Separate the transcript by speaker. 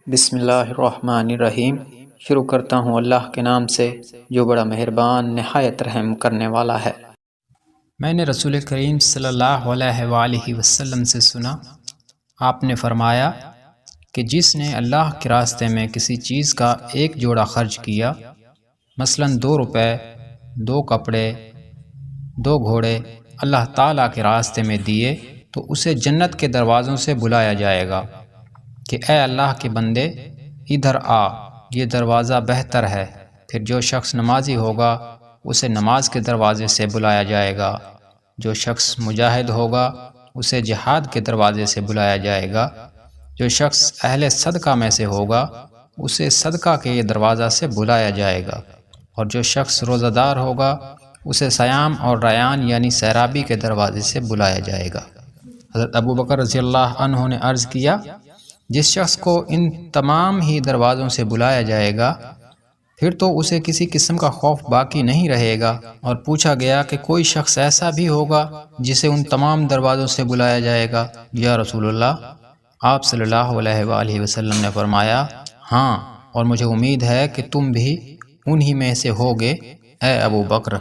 Speaker 1: بسم اللہ الرحمن الرحیم۔ شروع کرتا ہوں اللہ کے نام سے جو بڑا مہربان نہایت رحم کرنے والا ہے۔
Speaker 2: میں نے رسول کریم صلی اللہ علیہ وآلہ وسلم سے سنا، آپ نے فرمایا کہ جس نے اللہ کے راستے میں کسی چیز کا ایک جوڑا خرچ کیا، مثلا 2 روپے، 2 کپڑے، 2 گھوڑے اللہ تعالیٰ کے راستے میں دیے، تو اسے جنت کے دروازوں سے بلایا جائے گا کہ اے اللہ کے بندے ادھر آ، یہ دروازہ بہتر ہے۔ پھر جو شخص نمازی ہوگا اسے نماز کے دروازے سے بلایا جائے گا، جو شخص مجاہد ہوگا اسے جہاد کے دروازے سے بلایا جائے گا، جو شخص اہل صدقہ میں سے ہوگا اسے صدقہ کے دروازہ سے بلایا جائے گا، اور جو شخص روزہ دار ہوگا اسے صیام اور ریان یعنی سیرابی کے دروازے سے بلایا جائے گا۔ حضرت ابو بکر رضی اللہ عنہ نے عرض کیا، جس شخص کو ان تمام ہی دروازوں سے بلایا جائے گا پھر تو اسے کسی قسم کا خوف باقی نہیں رہے گا۔ اور پوچھا گیا کہ کوئی شخص ایسا بھی ہوگا جسے ان تمام دروازوں سے بلایا جائے گا یا رسول اللہ؟ آپ صلی اللہ علیہ وآلہ وسلم نے فرمایا، ہاں، اور مجھے امید ہے کہ تم بھی انہی میں سے ہوگے اے ابو بکر۔